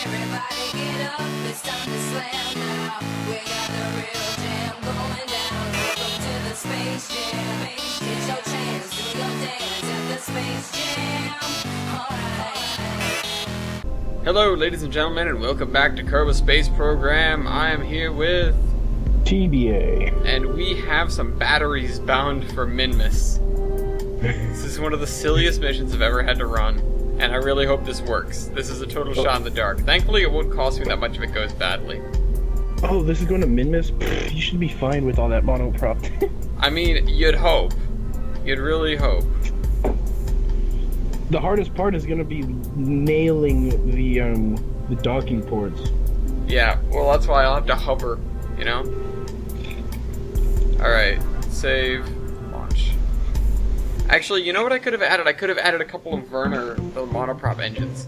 Everybody get up, it's time to slam now. We got the real jam going down. Welcome to the Space Jam. It's your chance, do your dance at the Space Jam. Alright. Hello, ladies and gentlemen, and welcome back to Kerbal Space Program. I am here with TBA. and we have some batteries bound for Minmus. This is one of the silliest missions I've ever had to run, and I really hope this works. This is a total shot in the dark. Thankfully, it won't cost me that much if it goes badly. Oh, this is going to Minmus? You should be fine with all that monoprop. I mean, you'd hope. You'd really hope. The hardest part is going to be nailing the docking ports. Yeah, well, that's why I'll have to hover, you know? Alright, save, launch. Actually, you know what I could have added? I could have added a couple of Werner, the monoprop engines.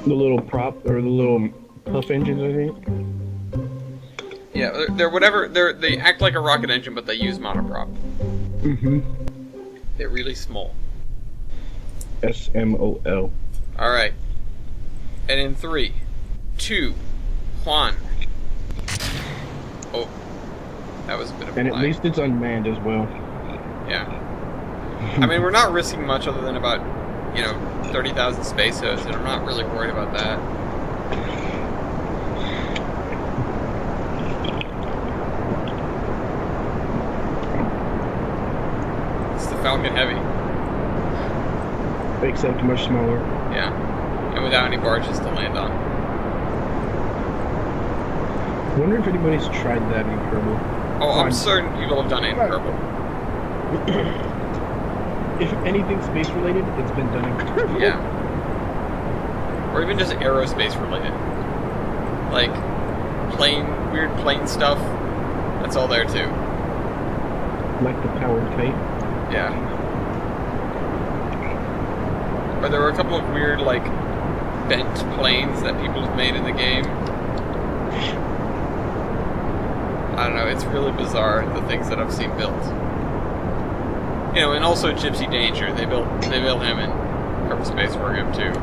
The little prop, or the little puff engines, I think. Yeah, they're whatever, they act like a rocket engine, but they use monoprop. Mm-hmm. They're really small. SMOL. Alright. And in 3, 2, 1. Oh. That was a bit of a And at lag. least it's unmanned as well. Yeah. I mean, we're not risking much other than about, 30,000 space hosts, and I'm not really worried about that. It's the Falcon Heavy. Except much smaller. Yeah. And without any barges to land on. I wonder if anybody's tried that in Kerbal. Oh, I'm certain people have done it in Kerbal. If anything space related, it's been done in Kerbal. Yeah. Or even just aerospace related. Like, weird plane stuff. That's all there too. Like the powered kite. Yeah. Or there were a couple of weird, like, bent planes that people have made in the game. I don't know, it's really bizarre, the things that I've seen built. And also Gypsy Danger, they built him in Kerbal Space Program too.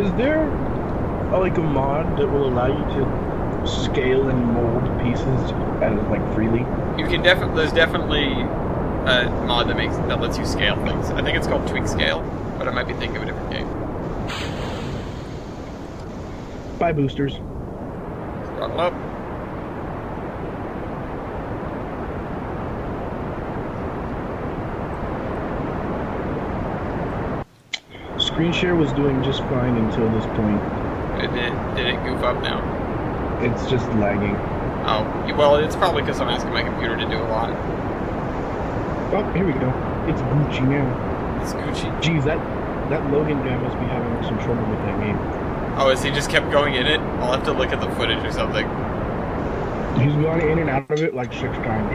Is there like a mod that will allow you to scale and mold pieces as freely? You can there's definitely a mod that lets you scale things. I think it's called Tweak Scale, but I might be thinking of a different game. Buy boosters. Throttle up. Screen share was doing just fine until this point. Did it goof up now? It's just lagging. Oh, well, it's probably because I'm asking my computer to do a lot. Oh, here we go. It's Gucci now. It's Gucci. Geez, that Logan guy must be having some trouble with that game. Oh, as he just kept going in it? I'll have to look at the footage or something. He's gone in and out of it like 6 times.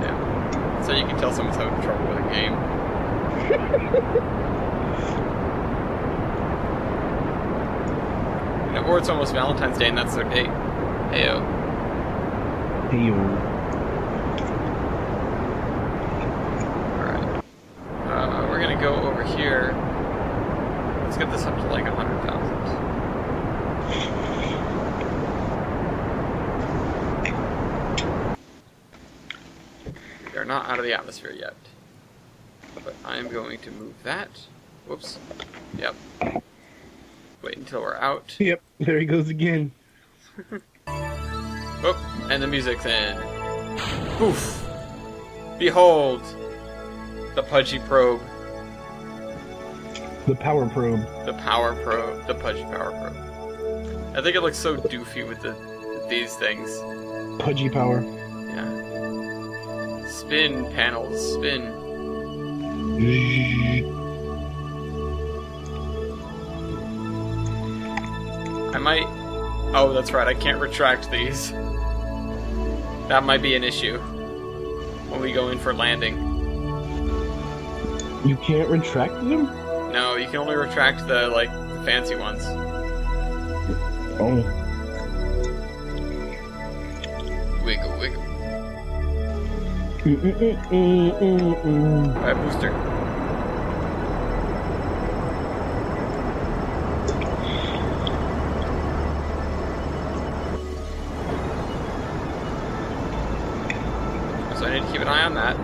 Yeah. So you can tell someone's having trouble with a game. Or it's almost Valentine's Day and that's their date. Heyo. Heyo. Alright. We're gonna go over here. Let's get this up to like 100,000. We are not out of the atmosphere yet. But I am going to move that. Whoops. Yep. Wait until we're out. Yep, there he goes again. Oh, and the music's in. Poof! Behold! The pudgy probe. The power probe. The power probe. The pudgy power probe. I think it looks so doofy with these things. Pudgy power. Yeah. Spin, panels, spin. I might... Oh, that's right, I can't retract these. That might be an issue when we go in for landing. You can't retract them? No, you can only retract the, fancy ones. Oh. Wiggle, wiggle. Alright, booster. keep an eye on that.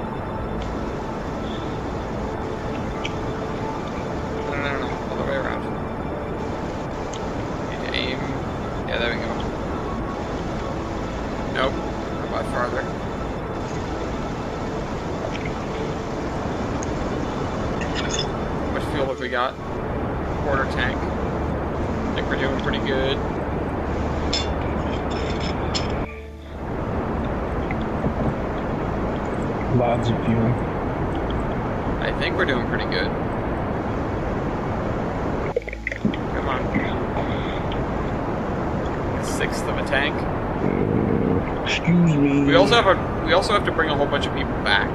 No, all the way around. Need to aim. Yeah, there we go. Nope, a lot farther. How much fuel have we got? Quarter tank. I think we're doing pretty good. Lots of fuel. I think we're doing pretty good. Come on. A sixth of a tank. Excuse me. We also have to bring a whole bunch of people back.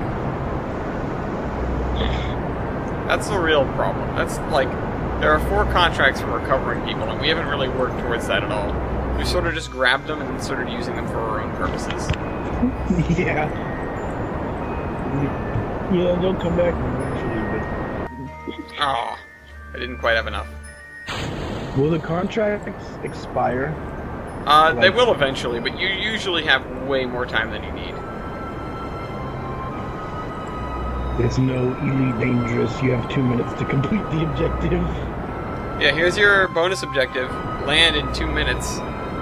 That's the real problem. That's like there are 4 contracts for recovering people, and we haven't really worked towards that at all. We sort of just grabbed them and started using them for our own purposes. Yeah. Yeah, they'll come back eventually, but... Oh, I didn't quite have enough. Will the contracts expire? They will eventually, but you usually have way more time than you need. There's no Elite Dangerous. You have 2 minutes to complete the objective. Yeah, here's your bonus objective. Land in 2 minutes.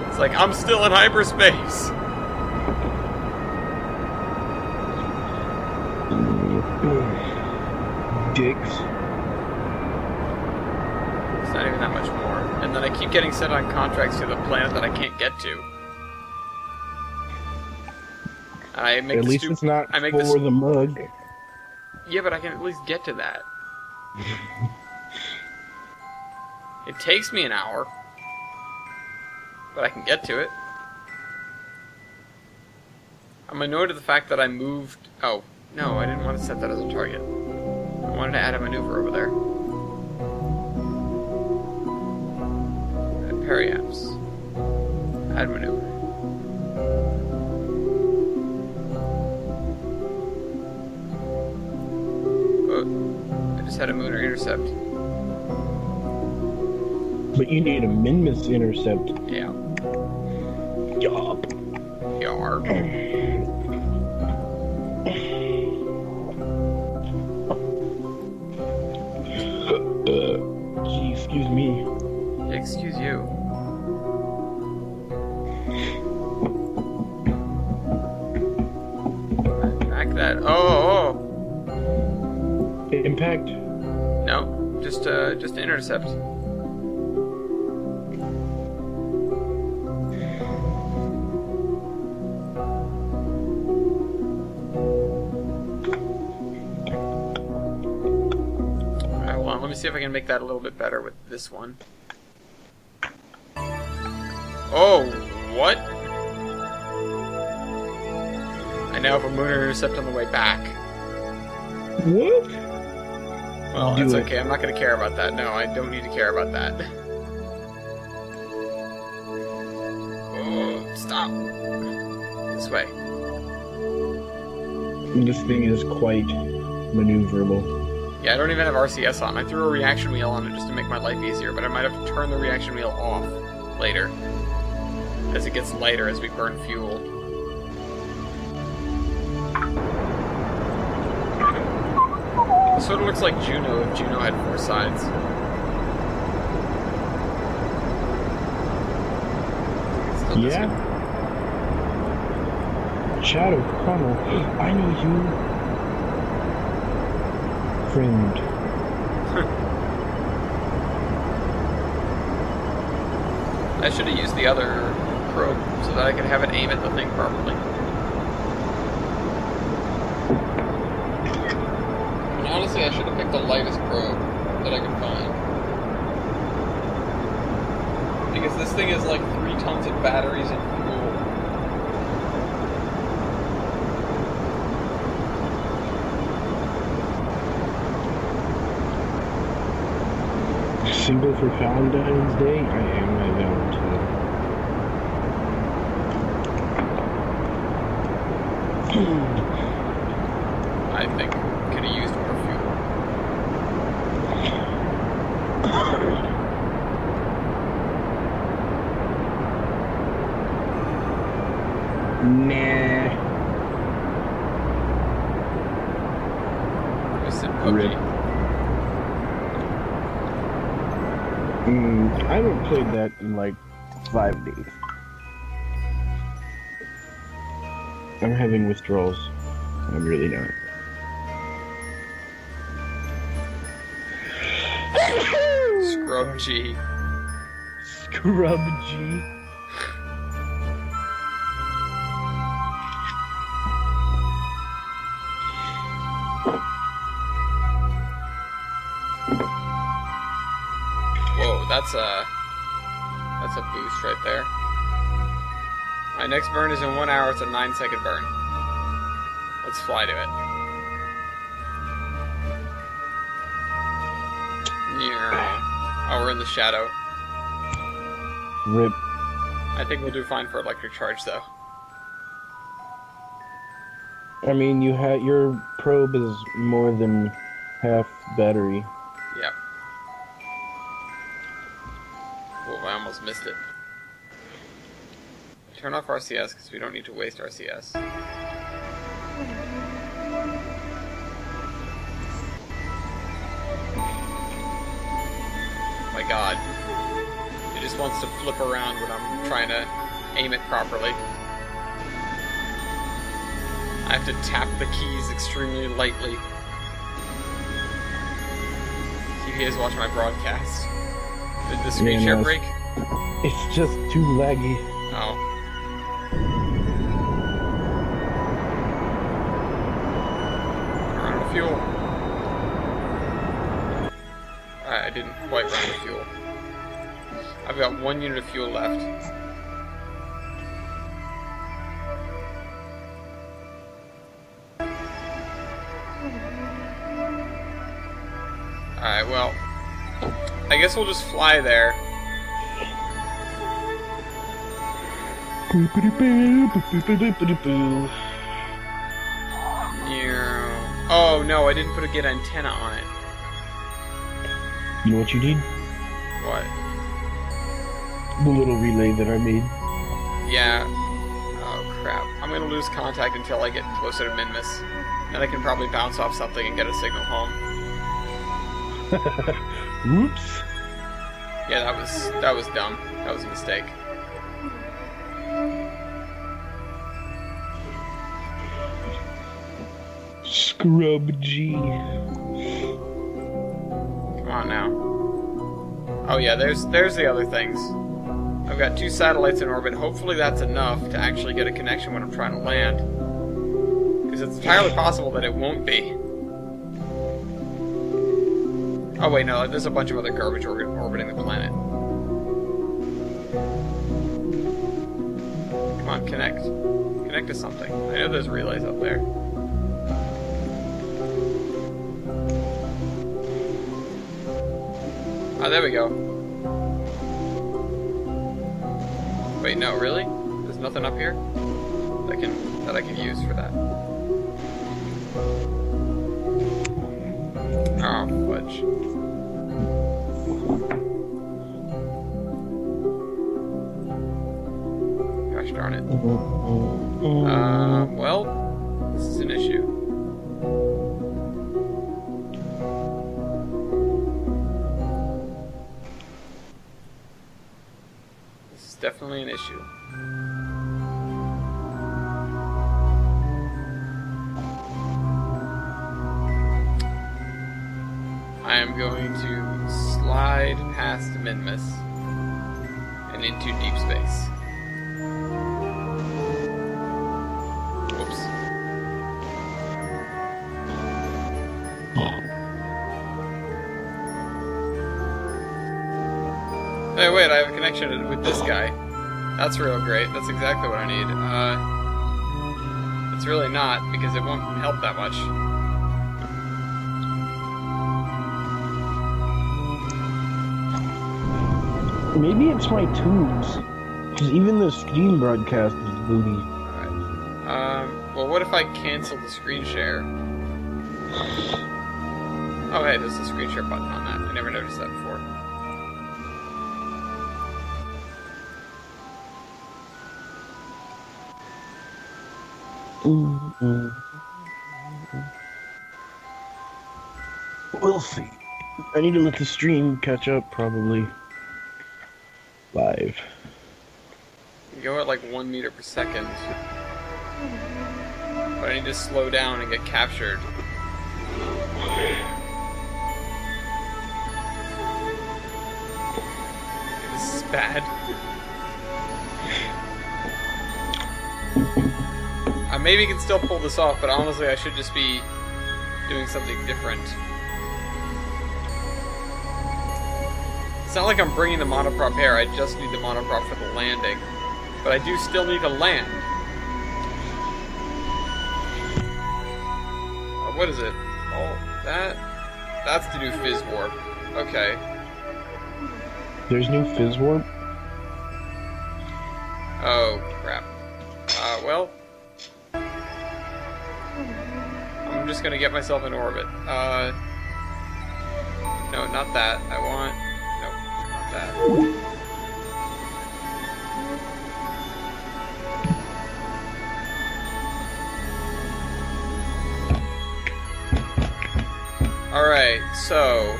It's like, I'm still in hyperspace! Dicks. It's not even that much more. And then I keep getting sent on contracts to the planet that I can't get to. I make At least it's not for the mug. Yeah, but I can at least get to that. It takes me an hour. But I can get to it. I'm annoyed at the fact that I moved... Oh, no, I didn't want to set that as a target. I wanted to add a maneuver over there. Periapse. Add maneuver. Oh, I just had a lunar intercept. But you need a Minmus intercept. Yeah. Yup. Yarp. Gee, excuse me. Excuse you. Back that. Oh. Impact. No, just intercept. Let me see if I can make that a little bit better with this one. Oh, what? I now have a lunar intercept on the way back. What? Well, it's okay. I'm not going to care about that. No, I don't need to care about that. Oh, stop. This way. This thing is quite maneuverable. Yeah, I don't even have RCS on. I threw a reaction wheel on it just to make my life easier, but I might have to turn the reaction wheel off later. As it gets lighter as we burn fuel. It sort of looks like Juno if Juno had 4 sides. Yeah. Shadow Connell. I know you. Friend. I should have used the other probe so that I could have it aim at the thing properly. And honestly, I should have picked the lightest probe that I could find. Because this thing is like 3 tons of batteries and fuel. Single for Valentine's Day? I am my Valentine. I think could have used more fuel. Nah. Rip. PUBG. I haven't played that in like 5 days. I'm having withdrawals. I'm really not. Scrub G. Scrub G. Whoa, that's a boost right there. My next burn is in 1 hour. It's a 9-second burn. Let's fly to it. Oh, we're in the shadow. Rip. I think we'll do fine for electric charge, though. I mean, your probe is more than half battery. Yep. Whoa, I almost missed it. Turn off RCS because we don't need to waste RCS. My god. It just wants to flip around when I'm trying to aim it properly. I have to tap the keys extremely lightly. So you guys watch my broadcast. Did the screen share break? It's just too laggy. Oh. Run out of fuel. Alright, I didn't quite run out of fuel. I've got 1 unit of fuel left. Alright, well, I guess we'll just fly there. Oh no, I didn't put a good antenna on it. You know what you need? What? The little relay that I made. Yeah. Oh crap. I'm gonna lose contact until I get closer to Minmus. Then I can probably bounce off something and get a signal home. Whoops. Yeah, that was dumb. That was a mistake. Scrub G. Come on now. Oh yeah, there's the other things. I've got 2 satellites in orbit. Hopefully that's enough to actually get a connection when I'm trying to land. Because it's entirely possible that it won't be. Oh wait, no, there's a bunch of other garbage orbiting the planet. Come on, connect. Connect to something. I know there's relays up there. Oh, there we go. Wait, no, really? There's nothing up here that I can use for that. Oh, fudge. Gosh darn it. Well, this is an issue. This is definitely an issue. I am going to slide past Minmus and into deep space. Whoops. Hey, wait, I have a connection with this guy. That's real great. That's exactly what I need. It's really not, because it won't help that much. Maybe it's my tubes. Because even the screen broadcast is booty. Alright. Well, what if I cancel the screen share? Oh, hey, there's a screen share button on that. I never noticed that before. We'll see. I need to let the stream catch up, probably. Live. You go at like 1 meter per second. But I need to slow down and get captured. This is bad. I maybe can still pull this off, but honestly I should just be doing something different. It's not like I'm bringing the monoprop here, I just need the monoprop for the landing. But I do still need to land. What is it? Oh, that's to do fizz warp. Okay. There's no fizz warp? Oh, crap. Well. I'm just gonna get myself in orbit. No, not that. I want... No, not that. Alright, so...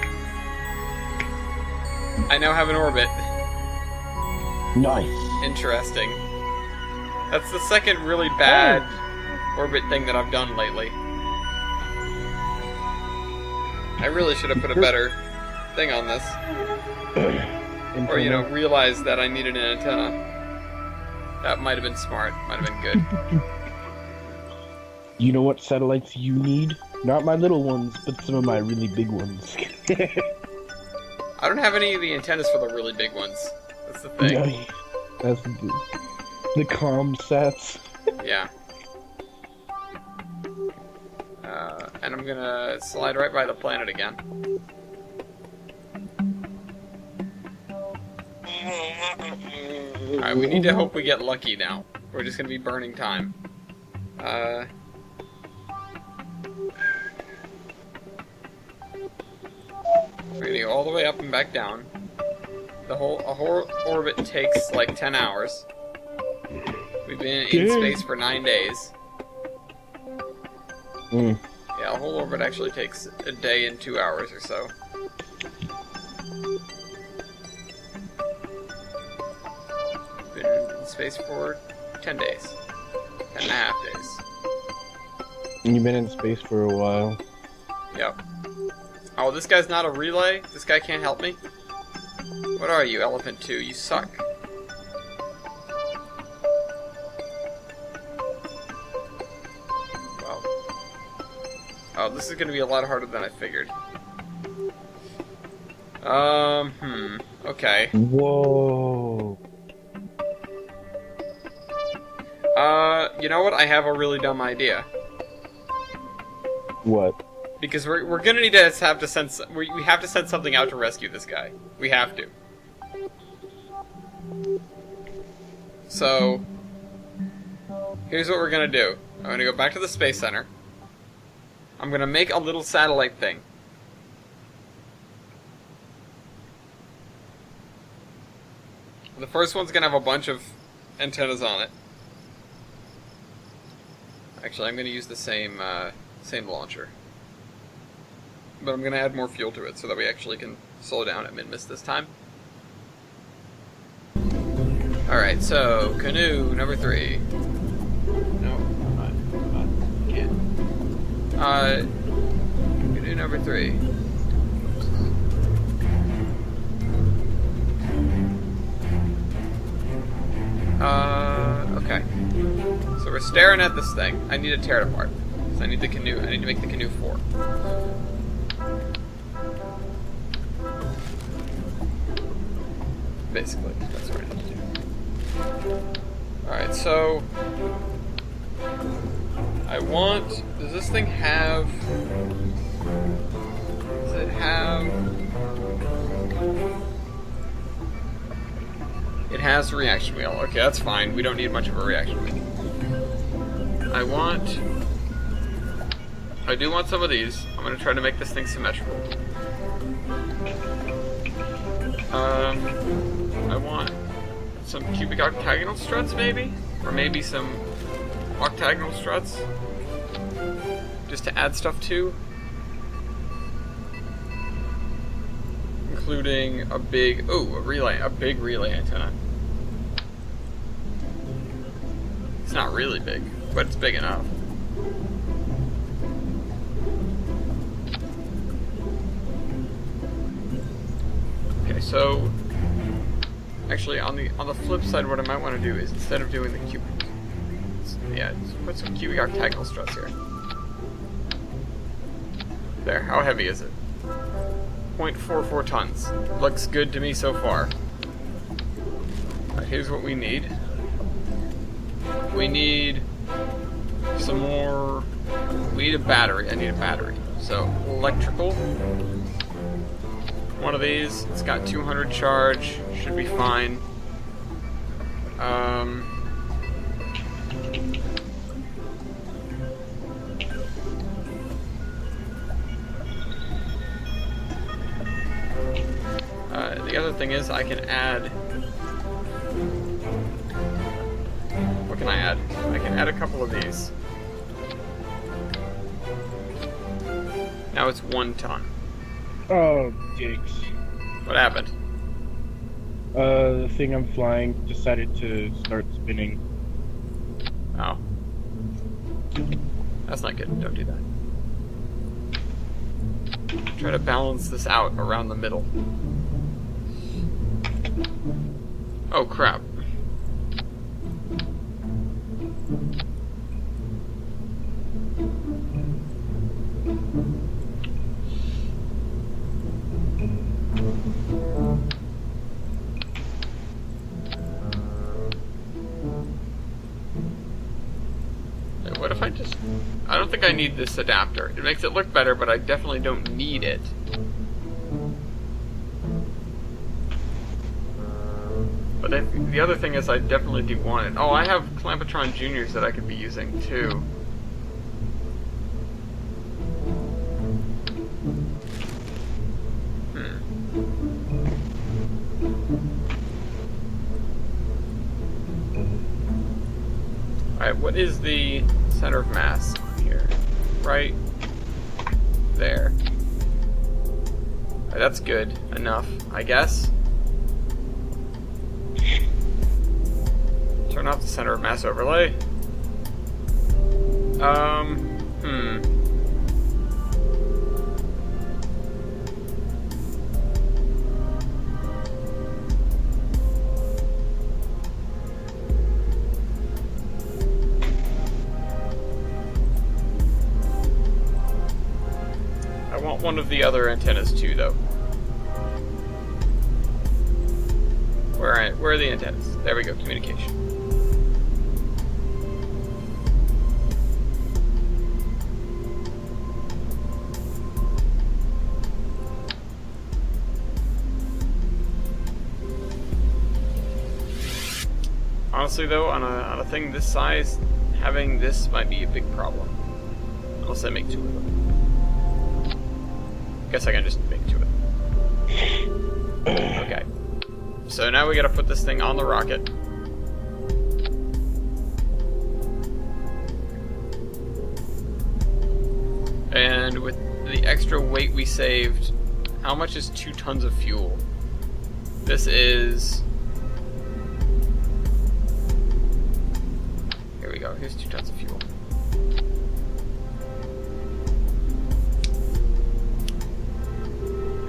I now have an orbit. Nice. Interesting. That's the second really bad orbit thing that I've done lately. I really should have put a better thing on this. Or, you know, realized that I needed an antenna. That might have been smart. Might have been good. You know what satellites you need? Not my little ones, but some of my really big ones. I don't have any of the antennas for the really big ones. That's the thing. Yeah, that's the comm sats. Yeah. And I'm gonna slide right by the planet again. Alright, we need to hope we get lucky now. We're just gonna be burning time. We're gonna go all the way up and back down. A whole orbit takes like 10 hours. We've been in space for 9 days. Yeah, a whole orbit actually takes a day and 2 hours or so. Been in space for 10 days. 10 and a half days. You've been in space for a while. Yep. Oh, this guy's not a relay? This guy can't help me? What are you, Elephant 2? You suck. Well. Oh, this is gonna be a lot harder than I figured. Okay. Whoa. You know what? I have a really dumb idea. What? Because we're gonna need to have to send we have to send something out to rescue this guy. We have to. So here's what we're gonna do. I'm gonna go back to the Space Center. I'm gonna make a little satellite thing. The first one's gonna have a bunch of antennas on it. Actually, I'm gonna use the same launcher. But I'm gonna add more fuel to it so that we actually can slow down at mid-miss this time. Alright, so canoe number 3. No, can't. Canoe number 3. Okay. So we're staring at this thing. I need to tear it apart. So I need the canoe. I need to make the canoe 4. Basically, that's what I need to do. Alright, so I want... Does this thing have... Does it have... It has a reaction wheel. Okay, that's fine. We don't need much of a reaction wheel. I do want some of these. I'm going to try to make this thing symmetrical. I want some cubic octagonal struts, maybe? Or maybe some octagonal struts? Just to add stuff to? including a big relay antenna. It's not really big, but it's big enough. Okay, so actually on the flip side, what I might want to do is instead of doing the cubic, let's put some cubic octagonal struts here. There, how heavy is it? 0.44 tons. Looks good to me so far. Alright, here's what we need. We need some more. We need a battery. I need a battery. So, electrical. One of these. It's got 200 charge. Should be fine. The other thing is I can add. What can I add? I can add a couple of these. Now it's 1 ton. Oh, dicks. What happened? The thing I'm flying decided to start spinning. Oh. That's not good. Don't do that. Try to balance this out around the middle. Oh, crap. What if I just... I don't think I need this adapter. It makes it look better, but I definitely don't need it. But the other thing is I definitely do want it. Oh, I have Clampatron Juniors that I could be using, too. Alright, what is the center of mass here? Right there. Alright, that's good enough, I guess. Turn off the center of mass overlay. I want one of the other antennas too, though. Where are the antennas? There we go, communication. Honestly, though, on a thing this size, having this might be a big problem. Unless I make 2 of them. Guess I can just make 2 of them. Okay. So now we gotta put this thing on the rocket. And with the extra weight we saved, how much is 2 tons of fuel? This is... Here we go, here's 2 tons of fuel.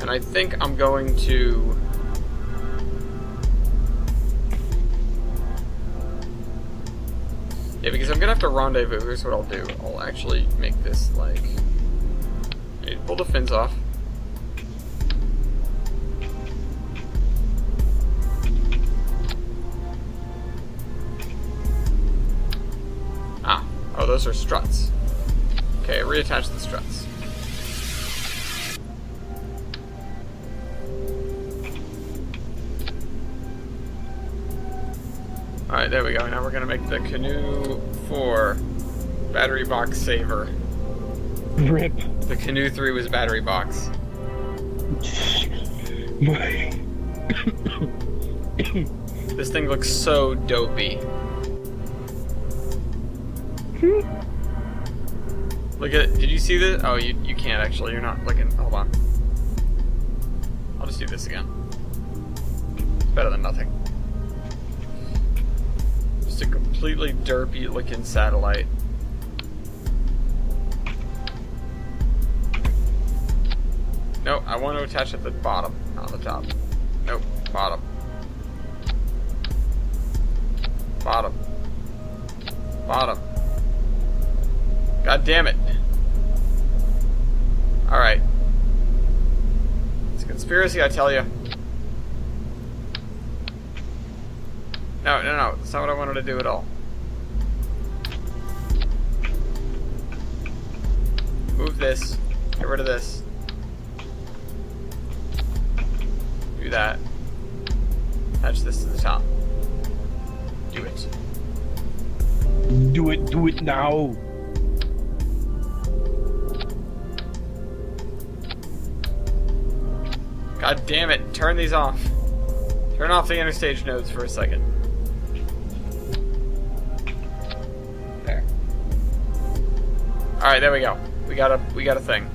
And I think I'm going to... Yeah, because I'm gonna have to rendezvous. Here's what I'll do. I'll actually make this like... Pull the fins off. Oh, those are struts. Okay, reattach the struts. Alright, there we go. Now we're gonna make the Canoe 4 battery box saver. Rip. The Canoe 3 was battery box. This thing looks so dopey. Look at it. Did you see this? Oh, you can't actually. You're not looking. Hold on. I'll Let's do this again. It's better than nothing. Just a completely derpy looking satellite. No, I want to attach at the bottom, not the top. Nope, bottom. Bottom. Bottom. God damn it. Alright. It's a conspiracy, I tell you. No, no, no. That's not what I wanted to do at all. Move this. Get rid of this. Do that. Attach this to the top. Do it. Do it now. God damn it. Turn these off. Turn off the interstage nodes for a second. There. Alright, there we go. We got a thing.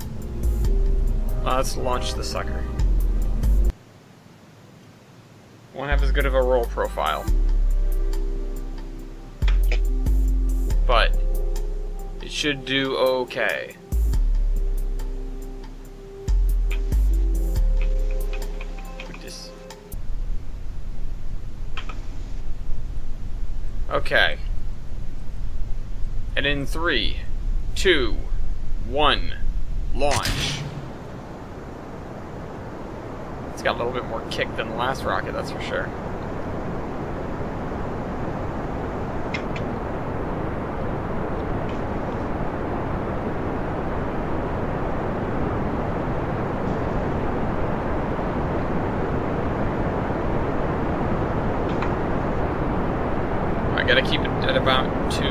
Let's launch the sucker. Won't have as good of a roll profile. But it should do okay. Okay. And in 3, 2, 1, launch. It's got a little bit more kick than the last rocket, that's for sure. I gotta keep it at about 2.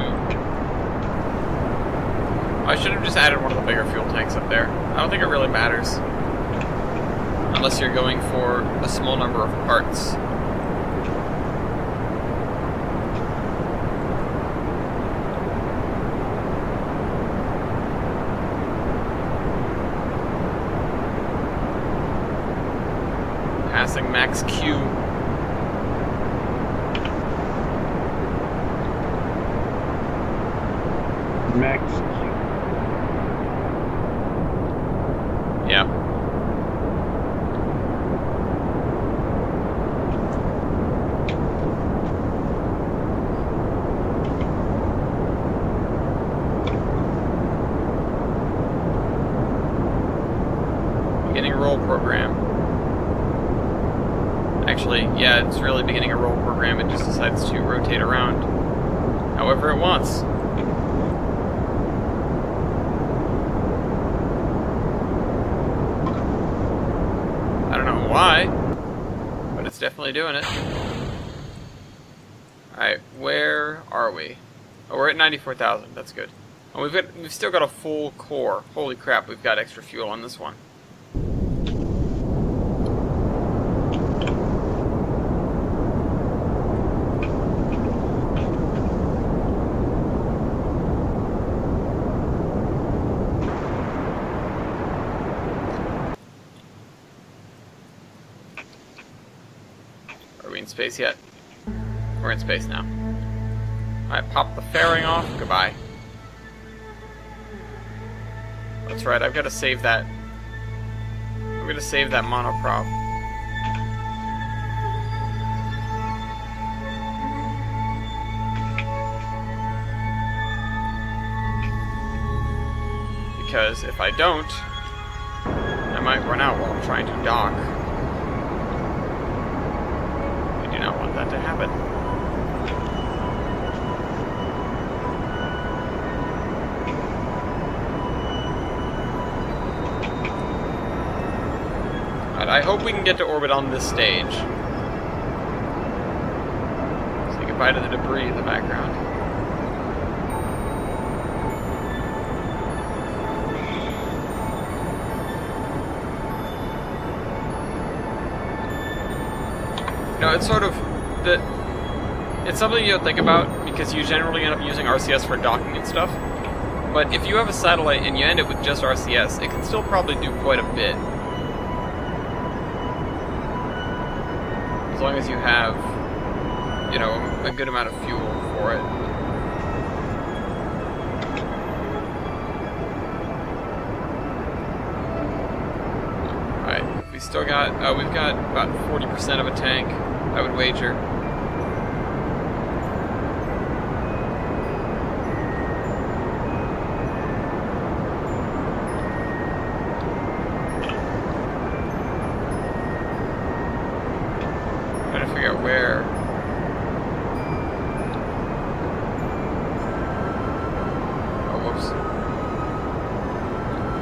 I should have just added one of the bigger fuel tanks up there. I don't think it really matters. Unless you're going for a small number of parts. Passing max Q. Max. Yeah. Beginning roll program. Actually, yeah, it's really beginning a roll program. It just decides to rotate around however it wants. Why? But it's definitely doing it. Alright, where are we? Oh, we're at 94,000. That's good. And we've still got a full core. Holy crap, we've got extra fuel on this one. In space yet? We're in space now. Alright, pop the fairing off. Goodbye. That's right, I've got to save that. I'm going to save that monoprop. Because if I don't, I might run out while I'm trying to dock. I don't want that to happen. But I hope we can get to orbit on this stage. Say goodbye to the debris in the background. No, it's sort of it's something you don't think about because you generally end up using RCS for docking and stuff. But if you have a satellite and you end it with just RCS, it can still probably do quite a bit. as long as you have, you know, a good amount of fuel for it. Alright, we still got, we've got about 40% of a tank, I would wager. Trying to figure out where. Oh, whoops.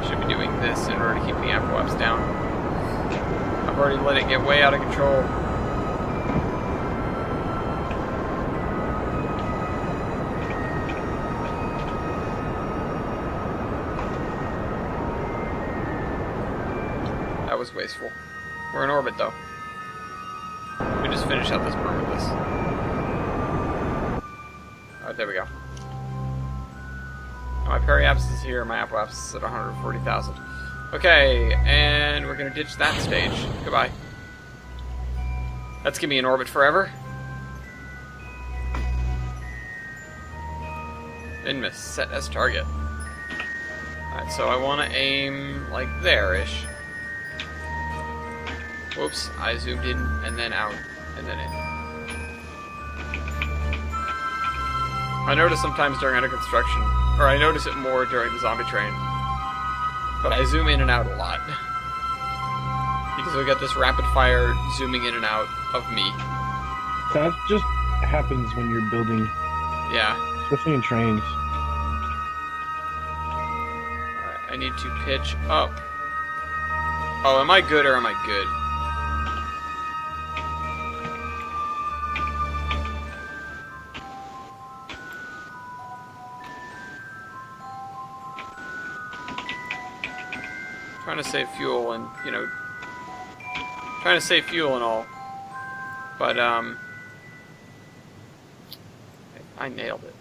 Should be doing this in order to keep the apoaps down. I've already let it get way out of control. That was wasteful. We're in orbit, though. We just finish out this burn with this. Alright, there we go. Now my periapsis is here, my apoapsis is at 140,000. Okay, and we're gonna ditch that stage. Goodbye. Let's keep me in orbit forever. Inmus, set as target. Alright, so I want to aim like there-ish. Whoops, I zoomed in and then out and then in. I notice sometimes during under construction, or I notice it more during the zombie train, but I zoom in and out a lot. Because we got this rapid fire zooming in and out of me. That just happens when you're building, Yeah. especially in trains. Alright, I need to pitch up. Oh, am I good or am I good? Trying to save fuel and, you know, trying to save fuel and all, but, I nailed it.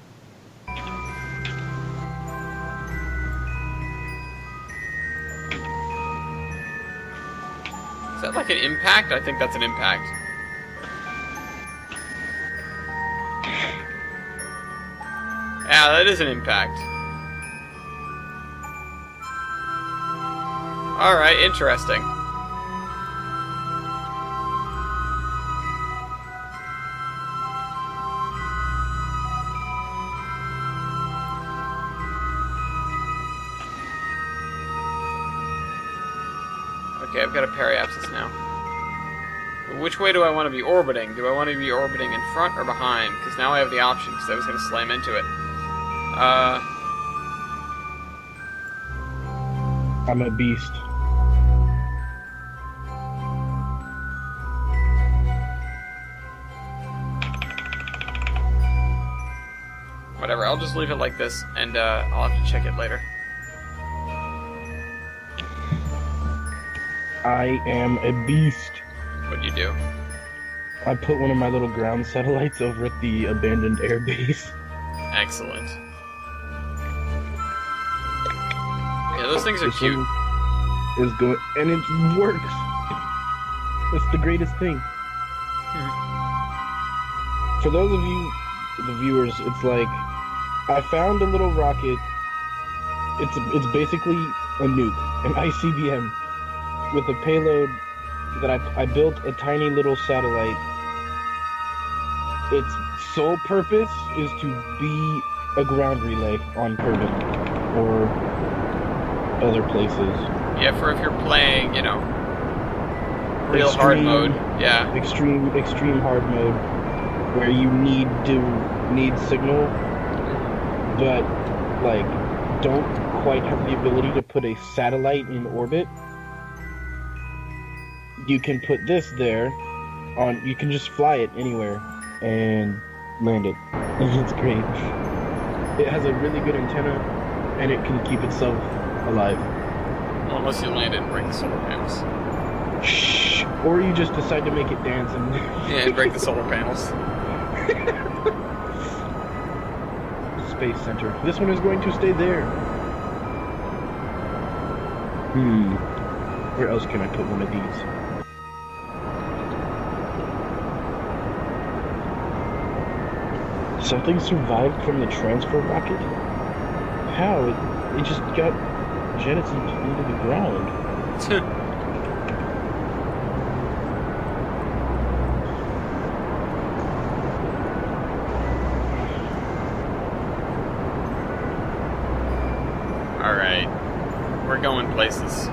Is that like an impact? I think that's an impact. Yeah, that is an impact. Alright, interesting. Okay, I've got a periapsis now. Which way do I want to be orbiting? Do I want to be orbiting in front or behind? Because now I have the option, because I was going to slam into it. I'm a beast. Whatever, I'll just leave it like this, and I'll have to check it later. I am a beast. What'd you do? I put one of my little ground satellites over at the abandoned air base. Excellent. Yeah, those things are This cute. one is going, and it works. It's the greatest thing. For those of you, the viewers, it's like I found a little rocket. It's basically a nuke, an ICBM, with a payload that I built a tiny little satellite. Its sole purpose is to be a ground relay on Kerbin or other places. Yeah, for if you're playing, you know, real hard mode. Yeah. Extreme hard mode, where you need signal, but like don't quite have the ability to put a satellite in orbit. You can put this there on, you can just fly it anywhere and land it. It's great. It has a really good antenna and it can keep itself alive. Well, unless you land it and break the solar panels. Shh. Or you just decide to make it dance and Yeah, and break the solar panels. Space Center. This one is going to stay there. Where else can I put one of these? Something survived from the transfer rocket? How? It just got jettisoned into the ground. Alright. We're going places.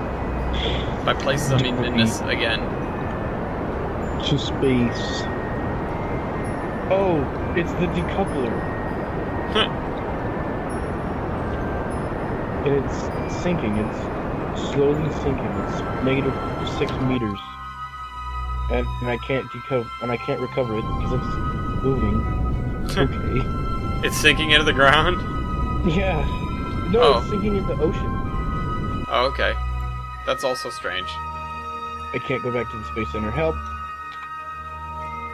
By places, I mean Midness again. To space. Oh, it's the decoupler. And it's sinking. It's slowly sinking. It's -6 meters. And I can't recover it because it's moving. Okay. It's sinking into the ground? Yeah. No, Oh. it's sinking in the ocean. Oh, okay. That's also strange. I can't go back to the Space Center. Help.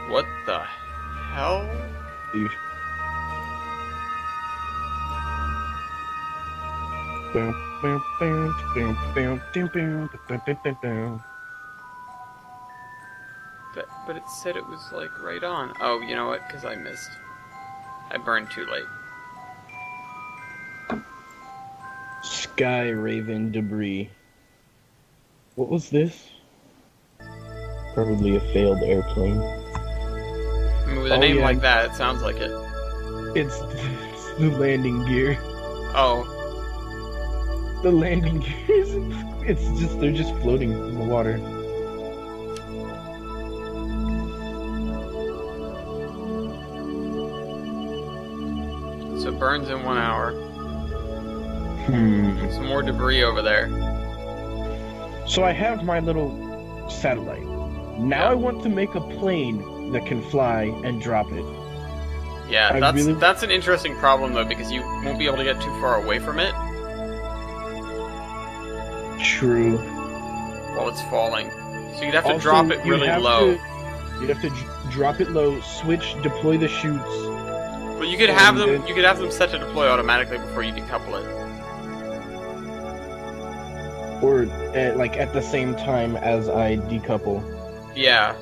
What the hell? Leave. Boom, boom, boom, boom, boom, boom, boom, boom, boom, boom. But it said it was, like, right on. Oh, you know what? Because I missed. I burned too late. Sky Raven debris. What was this? Probably a failed airplane. I mean, with a Oh, name yeah. like that, it sounds like it. It's the landing gear. Oh. The landing gears. They're just floating in the water. So it burns in 1 hour. Hmm. Some more debris over there. So I have my little satellite. Now Yeah. I want to make a plane that can fly and drop it. Yeah, I that's an interesting problem, though, because you won't be able to get too far away from it True. while it's falling. So you'd have to Also, drop it you really have low. You'd have to drop it low, switch, deploy the chutes. But you could have them. then- You could have them set to deploy automatically before you decouple it. Or at the same time as I decouple. Yeah.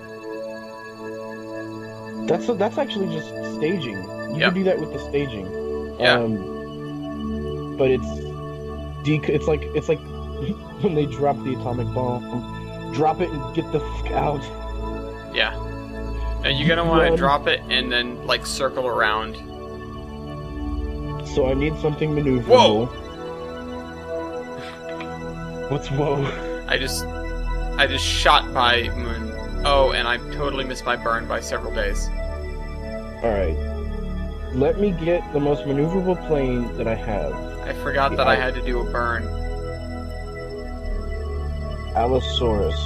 That's actually just staging. You Yep. can do that with the staging. Yeah. But it's like when they drop the atomic bomb. Drop it and get the fuck out. Yeah. And you're gonna want to Run. drop it and then like circle around. So I need something maneuverable. Whoa! What's whoa? I just shot by Moon. Oh, and I totally missed my burn by several days. Alright. Let me get the most maneuverable plane that I have. I forgot that I had to do a burn. Allosaurus.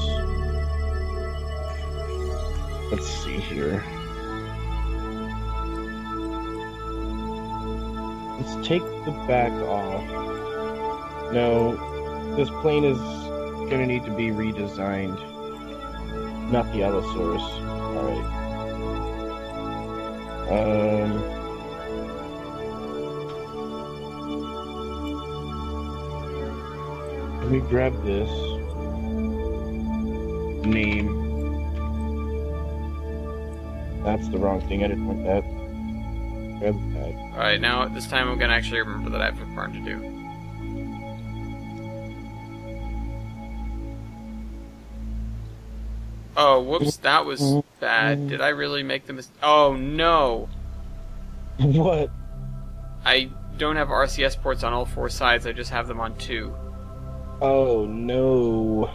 Let's see here. Let's take the back off. No, this plane is gonna need to be redesigned. Not the Allosaurus. Alright. Let me grab this. Name. That's the wrong thing. I didn't want that. Grab that. Alright, now this time I'm gonna actually remember that I have a burn to do. Oh, whoops, that was bad. Did I really make the mistake? Oh, no! What? I don't have RCS ports on all 4 sides, I just have them on 2. Oh no.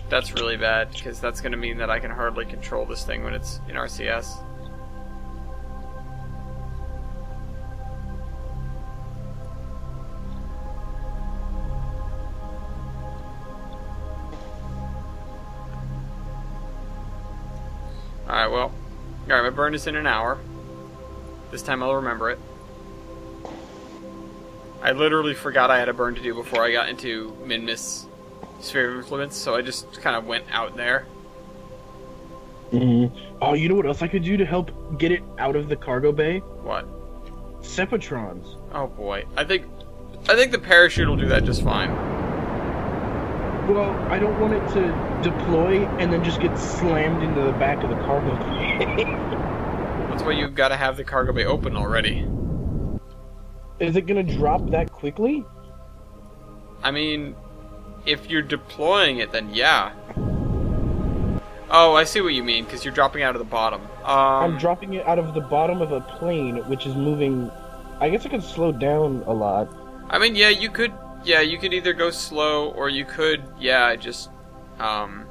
That's really bad, because that's gonna mean that I can hardly control this thing when it's in RCS. Alright, well. Alright, my burn is in an hour. This time I'll remember it. I literally forgot I had a burn to do before I got into Minmus Sphere of Influence, so I just kind of went out there. Oh, you know what else I could do to help get it out of the cargo bay? What? Sepatrons. Oh boy. I think the parachute will do that just fine. Well, I don't want it to deploy and then just get slammed into the back of the cargo bay. That's why you've got to have the cargo bay open already. Is it gonna drop that quickly? I mean, if you're deploying it, then yeah. Oh, I see what you mean, because you're dropping out of the bottom. I'm dropping it out of the bottom of a plane, which is moving. I guess I could slow down a lot. I mean, yeah, you could either go slow, or you could, just, you're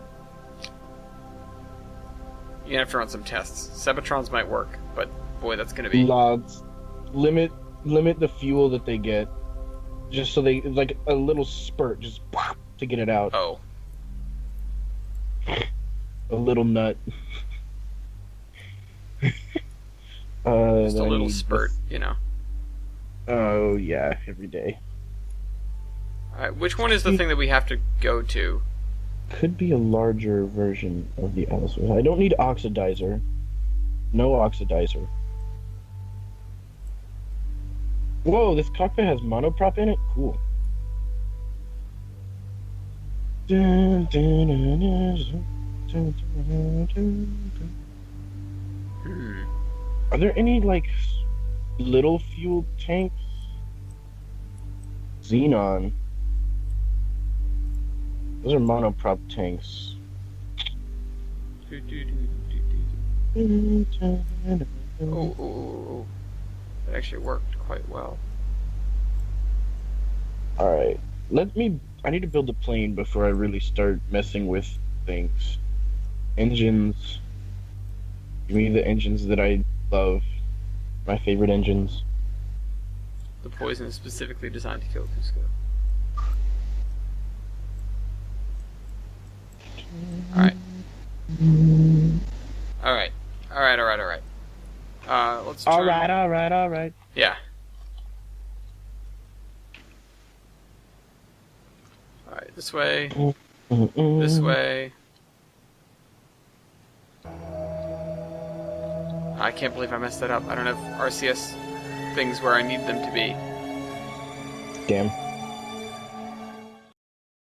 gonna have to run some tests. Cebatrons might work, but boy, that's gonna be... Lots. Limit the fuel that they get. Just so they, like a little spurt, just pop, to get it out. Oh. A little nut. Just a little spurt, you know. Oh, yeah, every day. Alright, which one is the thing that we have to go to? Could be a larger version of the Allosaurus. I don't need oxidizer. No oxidizer. Whoa, this cockpit has monoprop in it? Cool. Are there any, like, little fuel tanks? Xenon. Those are monoprop tanks. Oh. That actually worked quite well. Alright. I need to build a plane before I really start messing with things. Engines. Give me the engines that I love. My favorite engines. The poison is specifically designed to kill Cusco. Alright. Let's turn... Alright. Yeah. Alright, this way. This way. I can't believe I messed that up. I don't have RCS things where I need them to be. Damn.